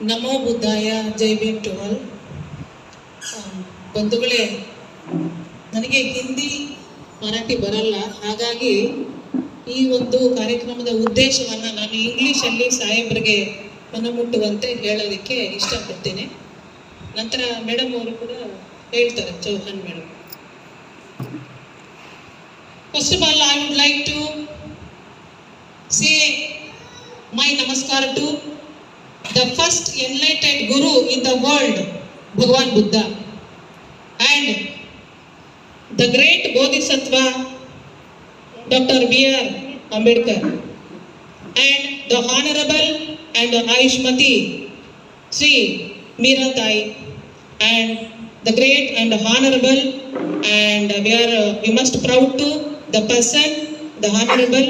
Namo ಬುದ್ಧಾಯ Jai Bhim to all. ಬಂಧುಗಳೇ, ನನಗೆ ಹಿಂದಿ ಮರಾಠಿ ಬರಲ್ಲ, ಹಾಗಾಗಿ ಈ ಒಂದು ಕಾರ್ಯಕ್ರಮದ ಉದ್ದೇಶವನ್ನು ನಾನು ಇಂಗ್ಲೀಷಲ್ಲಿ ಸಾಹೇಬ್ರಿಗೆ ಮನಮುಟ್ಟುವಂತೆ ಹೇಳೋದಕ್ಕೆ ಇಷ್ಟಪಡ್ತೇನೆ. ನಂತರ ಮೇಡಮ್ ಅವರು ಕೂಡ ಹೇಳ್ತಾರೆ, Chauhan madam. First of all, I would like to say my namaskar to the first enlightened guru in the world, Bhagavan Buddha, and the great Bodhisattva, Dr. B.R. Ambedkar, and the Honorable and Ayushmati Sri Meera Tai, and the great and honorable, and we must proud to the person, the Honorable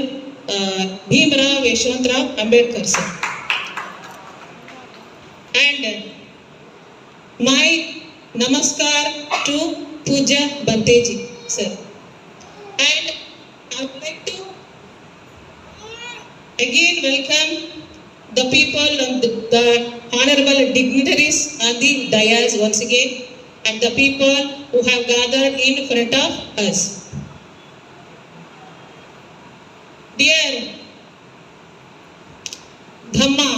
Bhimrao Yeshwantrao Ambedkar sir. And my namaskar to Puja Banteji sir. And I would like to again welcome the people and the honorable dignitaries on the dais once again, and the people who have gathered in front of us. Dear Dhamma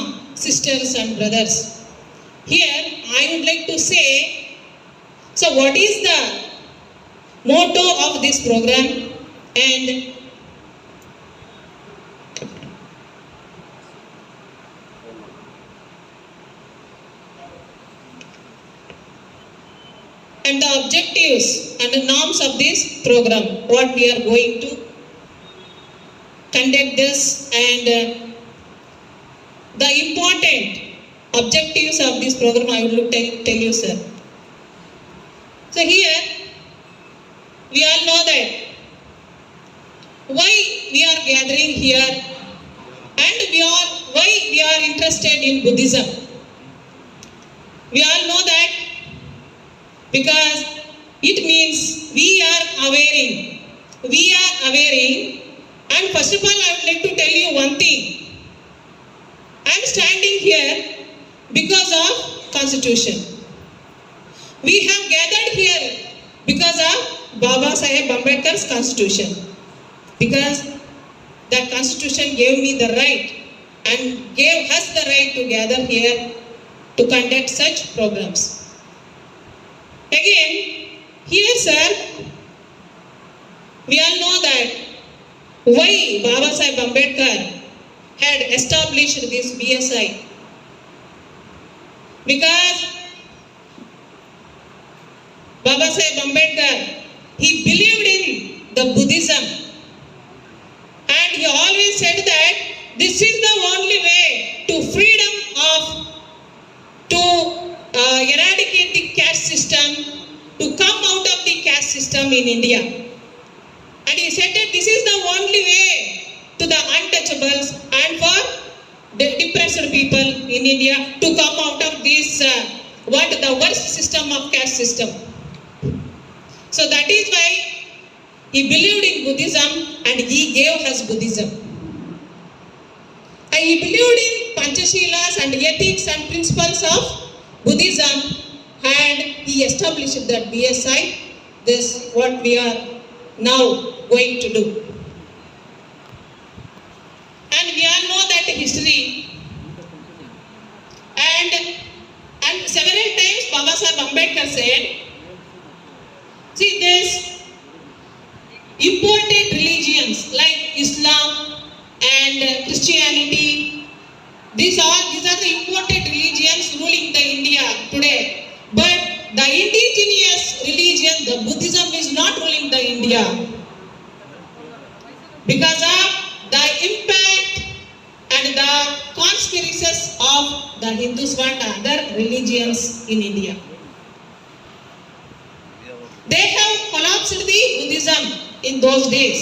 sisters and brothers, here I would like to say, so what is the motto of this program, and the objectives and the norms of this program, what we are going to conduct this, and the important objectives of this program I will tell you sir. So here we all know that why we are gathering here, and why we are interested in Buddhism. We all know that because it means we are awareing, and first of all I would like to tell you one thing. I am standing here because of Constitution. We have gathered here because of Baba Saheb Ambedkar's Constitution, because that Constitution gave me the right and gave us the right to gather here to conduct such programs. Again, here sir, we all know that why Baba Saheb Ambedkar had established this BSI. Because Baba Saheb Ambedkar, he believed in the Buddhism, and he always said that this is the only way to freedom of, to eradicate the caste system, to come out of the caste system in India. And he said that this is the only way to the untouchables and for the depressed people in India to come out of this the worst system of caste system. So that is why he believed in Buddhism, and he gave us Buddhism. And he believed in Panchashilas and ethics and principles of Buddhism, and he established that BSI. This is what we are now going to do. And we all know that history, and several times Baba Saheb Ambedkar said, see, this imported religions like Islam and Christianity, these are the imported religions ruling the India today. But the indigenous religion, the Buddhism, is not ruling the India because of the impact and the conspiracies of the Hindus and other religions in India. They have collapsed the Buddhism in those days.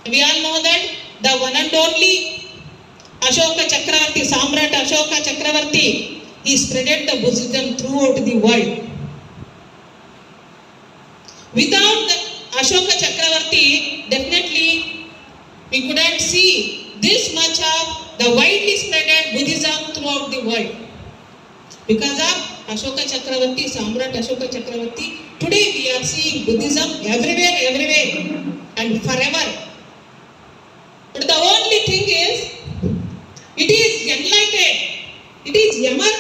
We all know that the one and only Ashoka Chakravarti, Samrat Ashoka Chakravarti, he spreaded the Buddhism throughout the world. Without the Ashoka Chakravarti, definitely we couldn't see this much of the widely spreaded Buddhism throughout throughout the world. Because of Ashoka Chakravarti, Samrat Ashoka Chakravarti, today we are seeing Buddhism everywhere and forever. But the only thing is, it is enlightened, it is emerged